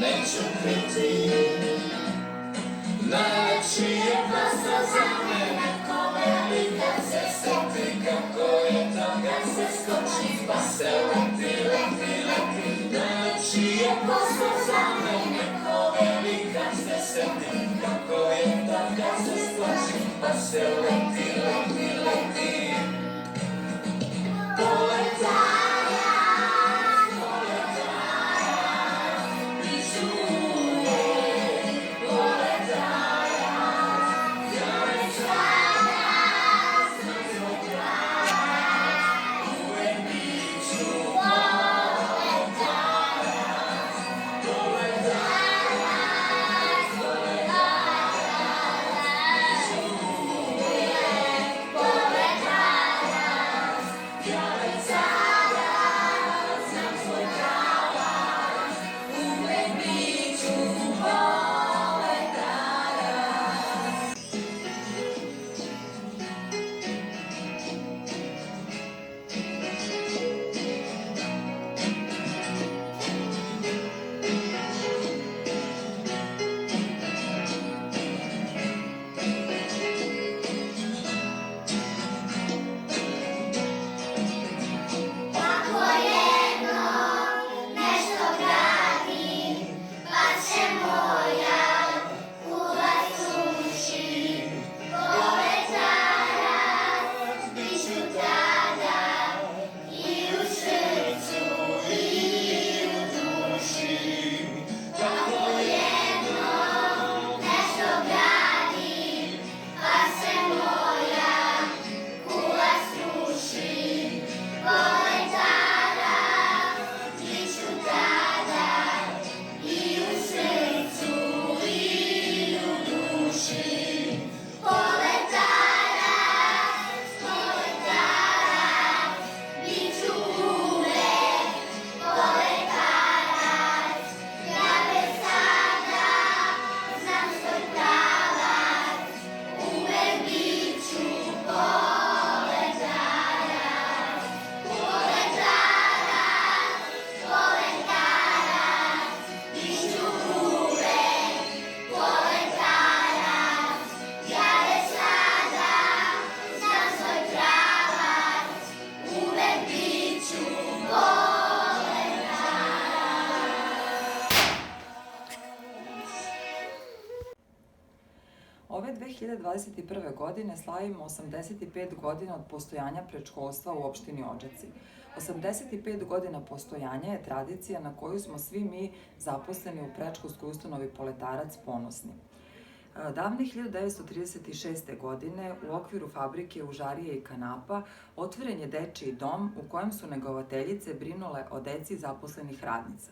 Neću kriti, najlepši je posao za mene, ko veli kad se seti, kako je to kad se skoči, pa se leti, leti, leti. Najlepši je posao za mene, ko veli kad se seti, kako je to kad se skoči, pa se leti, leti, leti. Ove 2021. godine slavimo 85 godina od postojanja predškolstva u opštini Odžaci. 85 godina postojanja je tradicija na koju smo svi mi zaposleni u predškolskoj ustanovi Poletarac ponosni. Davne 1936. godine u okviru fabrike užarije i kanapa otvoren je dečiji dom u kojem su negovateljice brinule o deci zaposlenih radnica.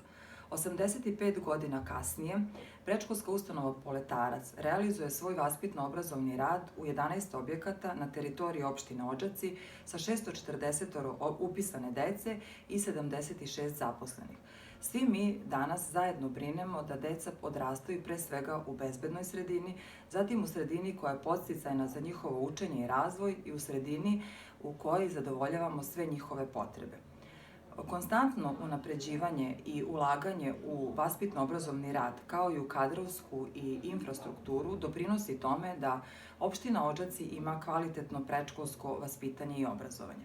85 godina kasnije, predškolska ustanova Poletarac realizuje svoj vaspitno-obrazovni rad u 11 objekata na teritoriji opštine Odžaci sa 640 upisane dece i 76 zaposlenih. Svi mi danas zajedno brinemo da deca odrastaju pre svega u bezbednoj sredini, zatim u sredini koja je podsticajna za njihovo učenje i razvoj i u sredini u kojoj zadovoljavamo sve njihove potrebe. Konstantno unapređivanje i ulaganje u vaspitno-obrazovni rad, kao i u kadrovsku i infrastrukturu, doprinosi tome da opština Odžaci ima kvalitetno predškolsko vaspitanje i obrazovanje.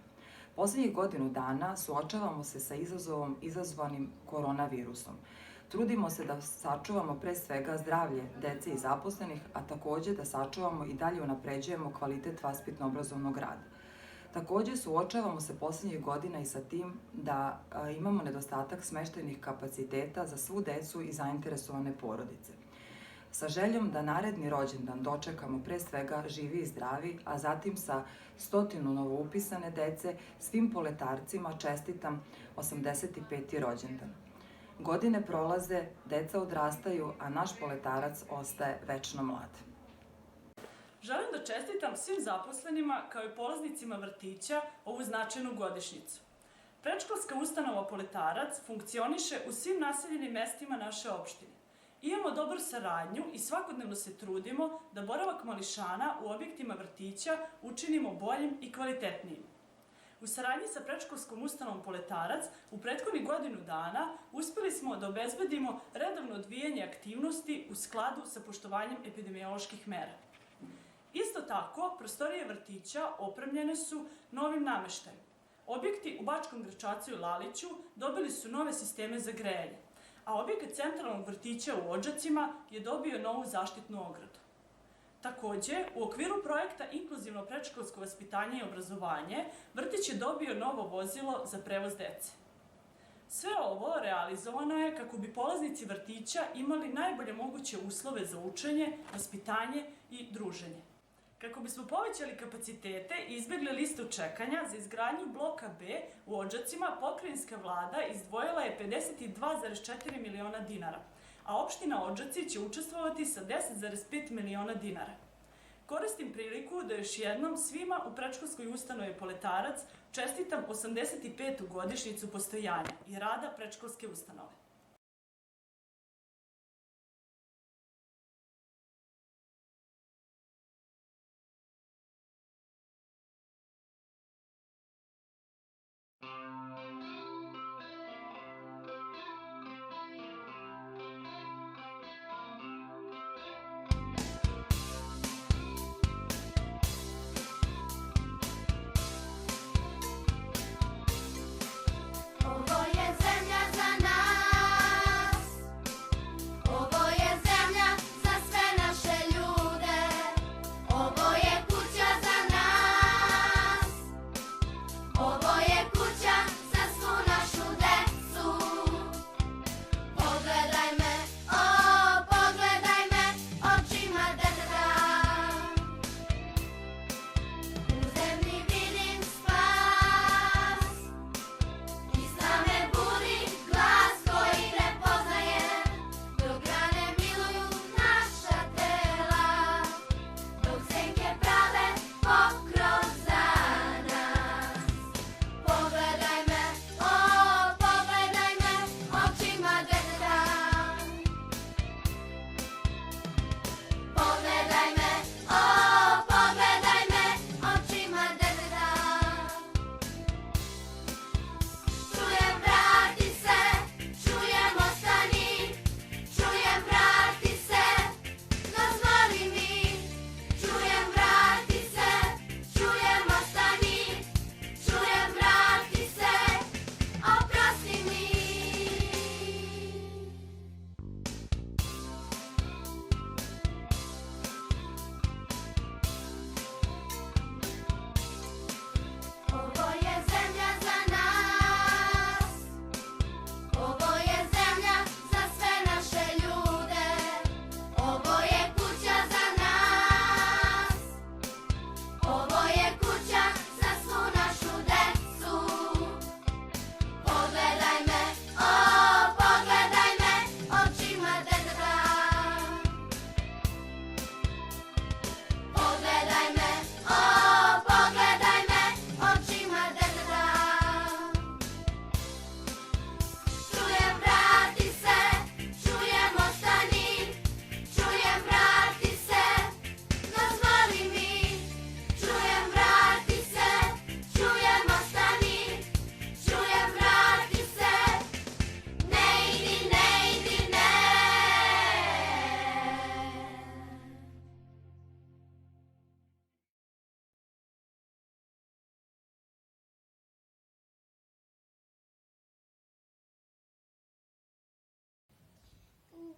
Poslednjih godinu dana suočavamo se sa izazovom izazvanim koronavirusom. Trudimo se da sačuvamo pre svega zdravlje dece i zaposlenih, a takođe da sačuvamo i dalje unapređujemo kvalitet vaspitno-obrazovnog rada. Takođe, suočavamo se poslednjih godina i sa tim da imamo nedostatak smeštajnih kapaciteta za svu decu i zainteresovane porodice. Sa željom da naredni rođendan dočekamo pre svega živi i zdravi, a zatim sa 100 novoupisane dece, svim poletarcima čestitam 85. rođendan. Godine prolaze, deca odrastaju, a naš poletarac ostaje večno mlad. Želim da čestitam svim zaposlenima kao i polaznicima vrtića ovu značajnu godišnjicu. Predškolska ustanova Poletarac funkcioniše u svim naseljenim mestima naše opštine. Imamo dobru saradnju i svakodnevno se trudimo da boravak mališana u objektima vrtića učinimo boljim i kvalitetnijim. U saradnji sa predškolskom ustanovom Poletarac u prethodnih godinu dana uspeli smo da obezbedimo redovno odvijanje aktivnosti u skladu sa poštovanjem epidemioloških mera. Isto tako, prostorije vrtića opremljene su novim nameštajem. Objekti u Bačkom Gračacu i Laliću dobili su nove sisteme za grejanje, a objekat centralnog vrtića u Odžacima je dobio novu zaštitnu ogradu. Takođe, u okviru projekta Inkluzivno predškolsko vaspitanje i obrazovanje, vrtić je dobio novo vozilo za prevoz dece. Sve ovo realizovano je kako bi polaznici vrtića imali najbolje moguće uslove za učenje, vaspitanje i druženje. Kako bismo povećali kapacitete i izbjegli listu čekanja za izgradnju bloka B u Odžacima, pokrajinska vlada izdvojila je 52,4 miliona dinara, a opština Odžaci će učestvovati sa 10,5 miliona dinara. Koristim priliku da još jednom svima u predškolskoj ustanovi Poletarac čestitam 85. godišnjicu postojanja i rada predškolske ustanove. Ovo je zemlja za nas.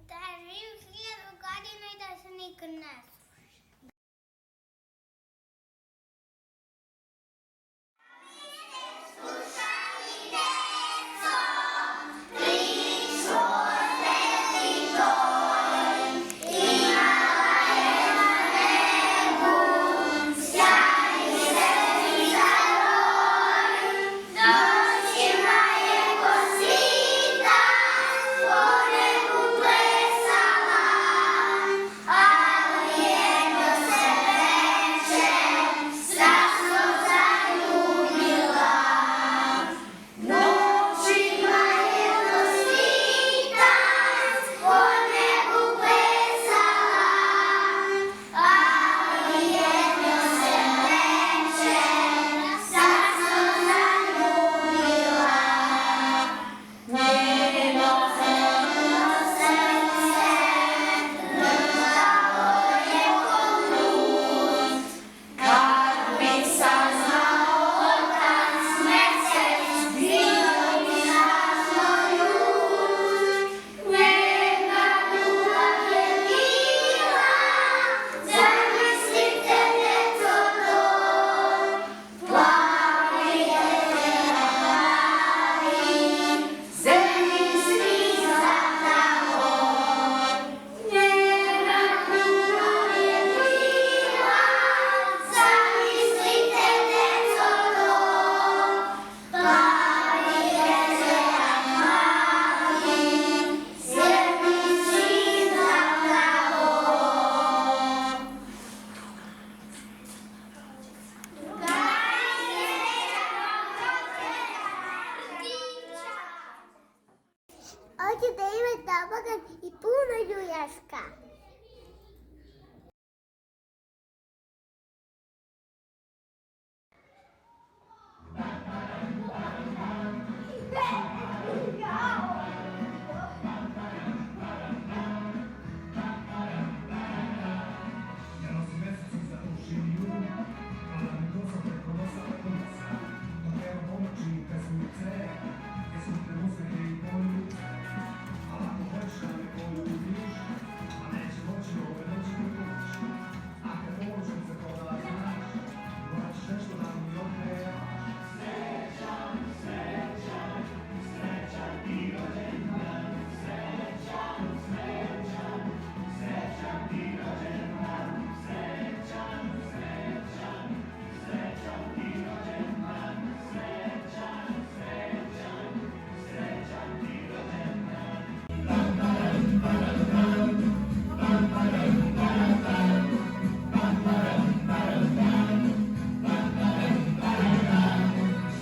da živi 1000 godina i da se nikad ne sruši. Slušali deco, priču o zvezdi toj, imala je na nebu sjajni svetlica roj. Noćima je ko svitac po nebu plesala, ali jedno se veče strašno zaljubila. Noćima jedno svitac po nebu plesala, ali jedno se veče strašno zaljubila. Njeno crno srce drhtalo je ko lud, kad bi saznao otac mesec bio bi strašno ljut. Njena ljubav je bila, zamislite deco to, plavi jelenari, zemlji svi zapravo. Njena ljubav je bila, zamislite deco to, plavi jelenari, zemlji svi zapravo. Hoće da ima tobogan i puno ljuljaška.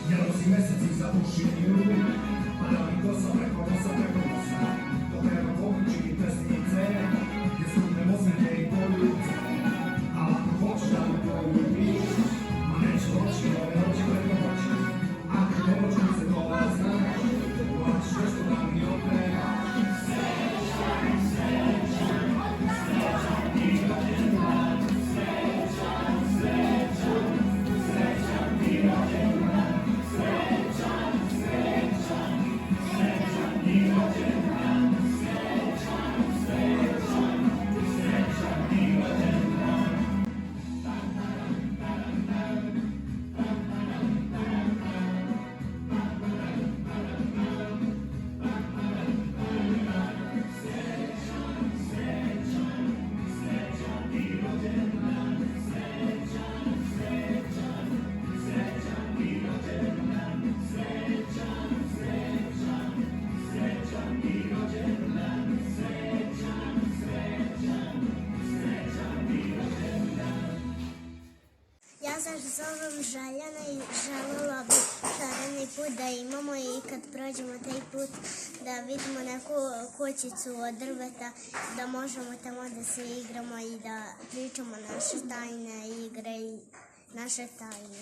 Jelosi meseci zapušili, padali kosa preko nosa, dok treba povući i pesnice, gdje skupne mozmete i poljubice. A ako hoćeš da me poljubiš, ma neće doći ove noći preko noći. Ako dođu mi se toga znaš, uračiš nešto da mi opevaš. Ja se zovem Željana i želela bi šareni put da imamo i kad prođemo taj put da vidimo neku kućicu od drveta, da možemo tamo da se igramo i da pričamo naše tajne igre i naše tajne.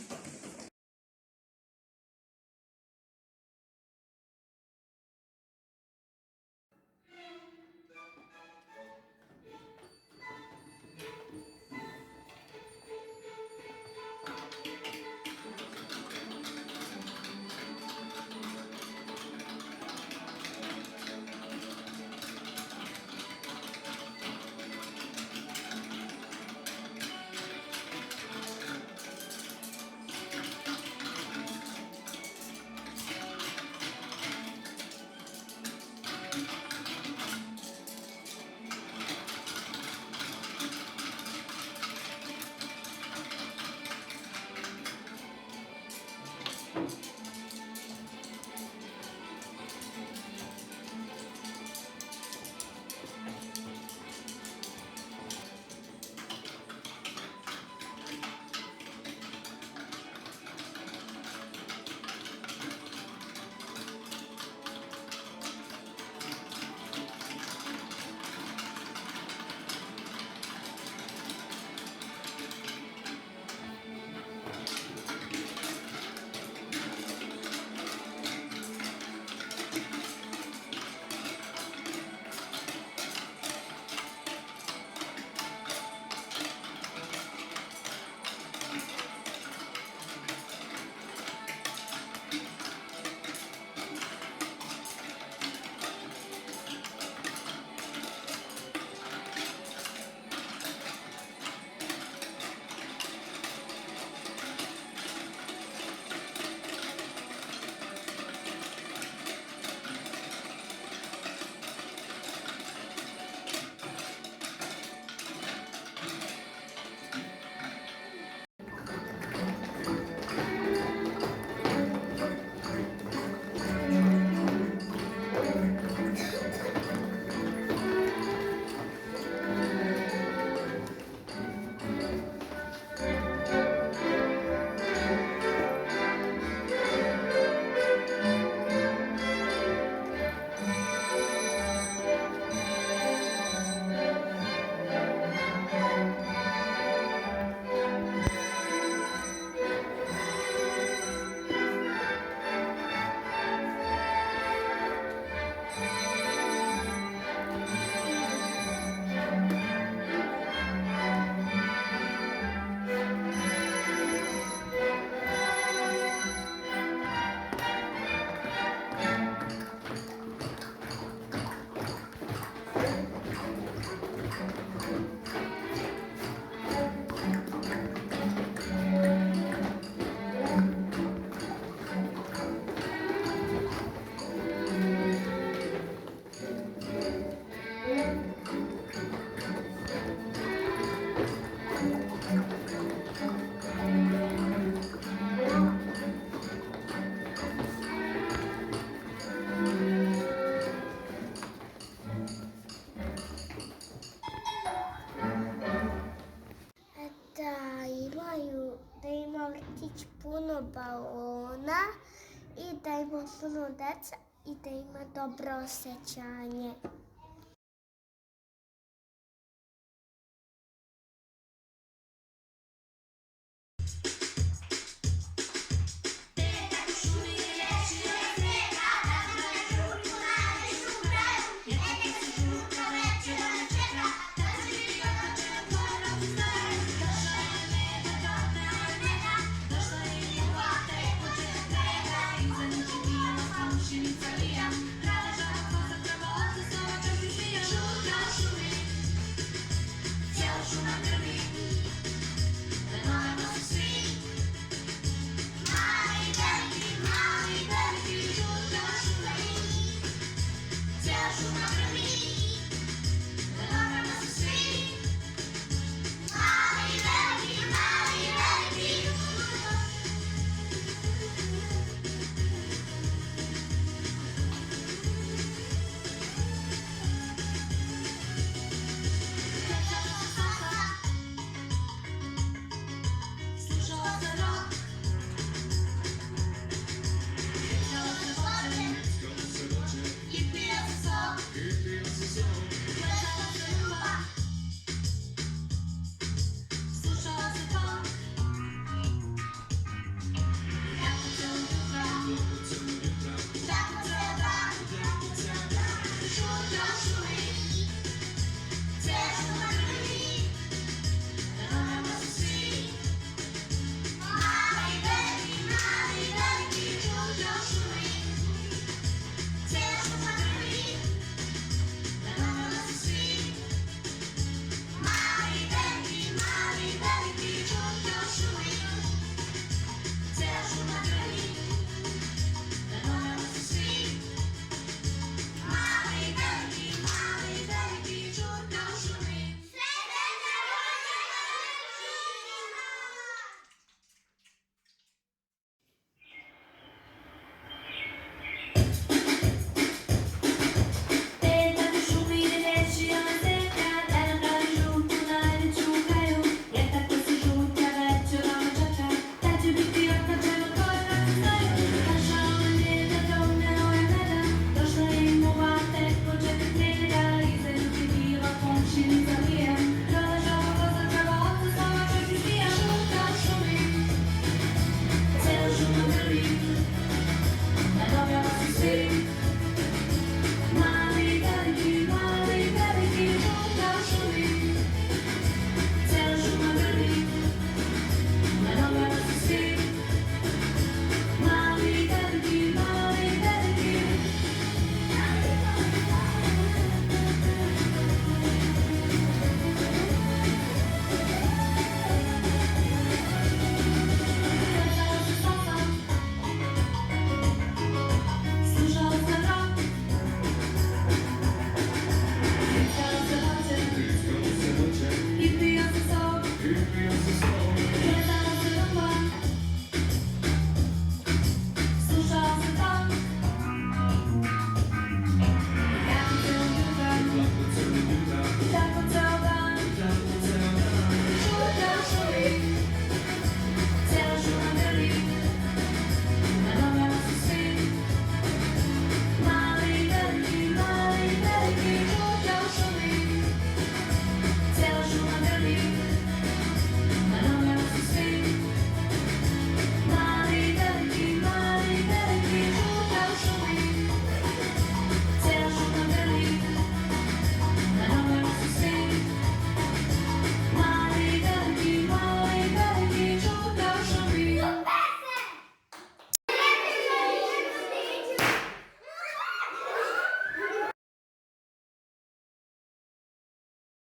balona i da ima puno deca i da ima dobro osjećanje.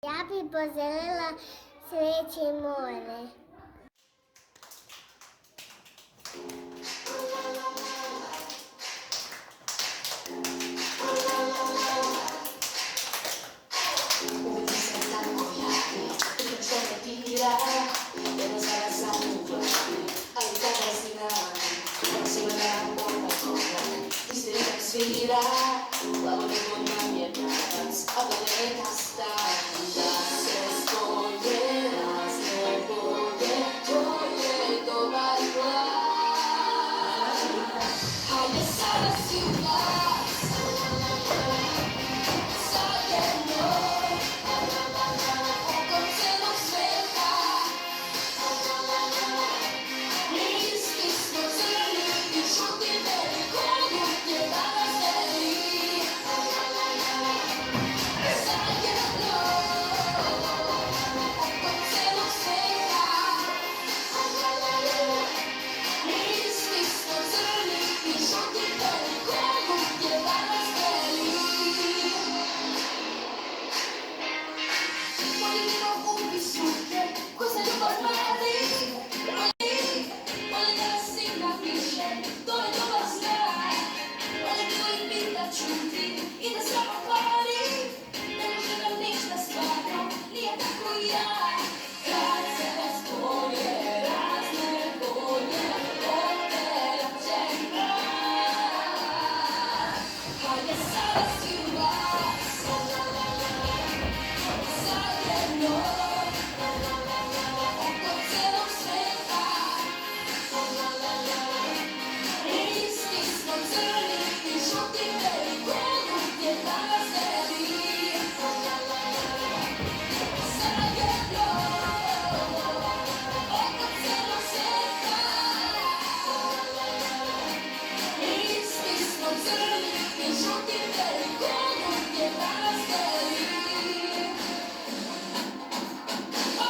Ja bi poželjela sreće i more. Uvijek sam tako jaki, vidim što me tira, jedno sada sam u glavi, ali kada si nami, kada si gledam ovaj korak, isti ritam svira, blagodarno nam je danas, a planeta standa, sve stoje razne boje, to je dobar glas. čuti i da samo pari. Ne želim ništa stvarno, nije tako ja. Kad se raspolje, razne bolje, oterat će mrak. Hajde sada svi u glas, zajedno, oko celog sveta. Isti smo crni i žuti, veliko je danas tebi. Zajedno, oko celog sveta. Isti smo crni i žuti, veliko je danas tebi. Oh,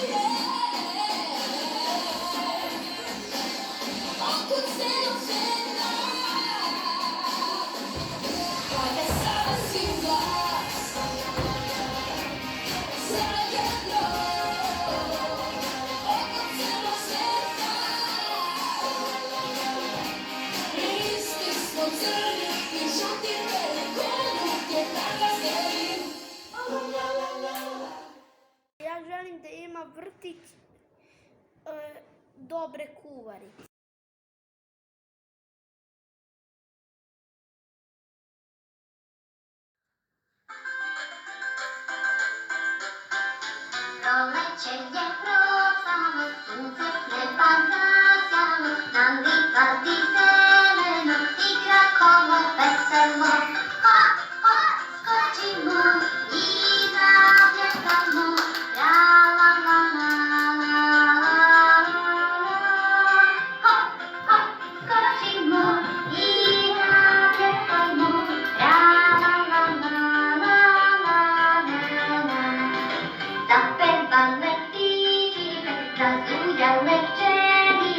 yeah. Oko celog sveta. Hajde sada svi u glas, zajedno, oko celog sveta. Isti smo crni i žuti, veliko je danas tebi. Ja želim da ima vrtić dobre kuvarice. Proleće je procalo, sunce s neba zasjalo, nam rikadi zeleno, igra kolo veselo. Hop, hop, skočimo i zapjevamo, la la la la la la la. Hop, hop, skočimo i zapjevamo, la la la la la la la. Zapevale ptičice, zazujale pčelice,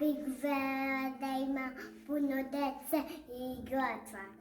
bih želela da ima puno dece i iglačaka.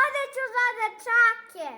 Odeću za dečake.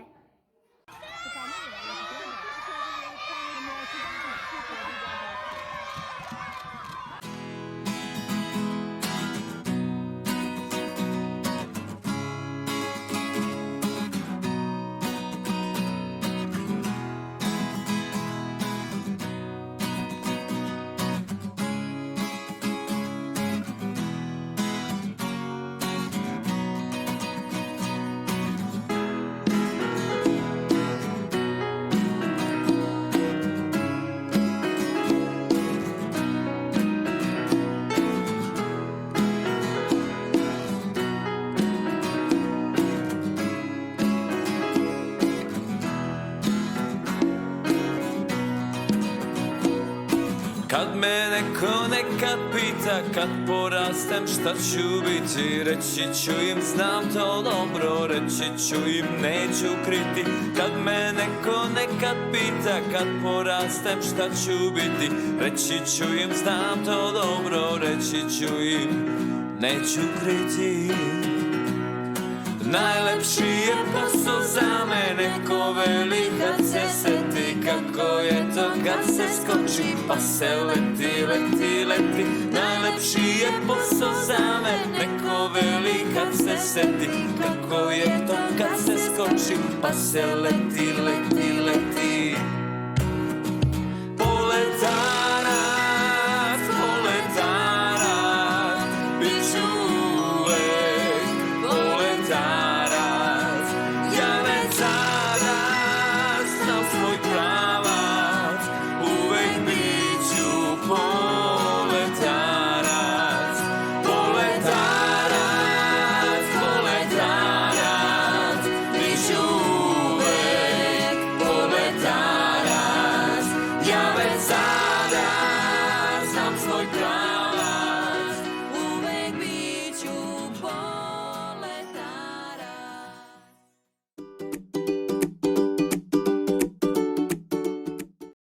Kad me neko nekad pita kad porastem šta ću biti, reći ću im znam to dobro, reći ću im neću kriti. Kad me neko nekad pita kad porastem šta ću biti, reći ću im znam to dobro, reći ću im neću kriti. Najlepši je posao za mene, ko veli kad se seti, kako je to kad se skoči pa se leti, leti, leti. Najlepši je posao za mene, ko veli kad se seti, kako je to kad se skoči pa se leti, leti, leti. Poletarac, poletarac, bit ću uvek poletarac. Ja već sada znam svoj pravac, uvek bit ću poletarac. Poletarac, Zadar, znam svoj kraj.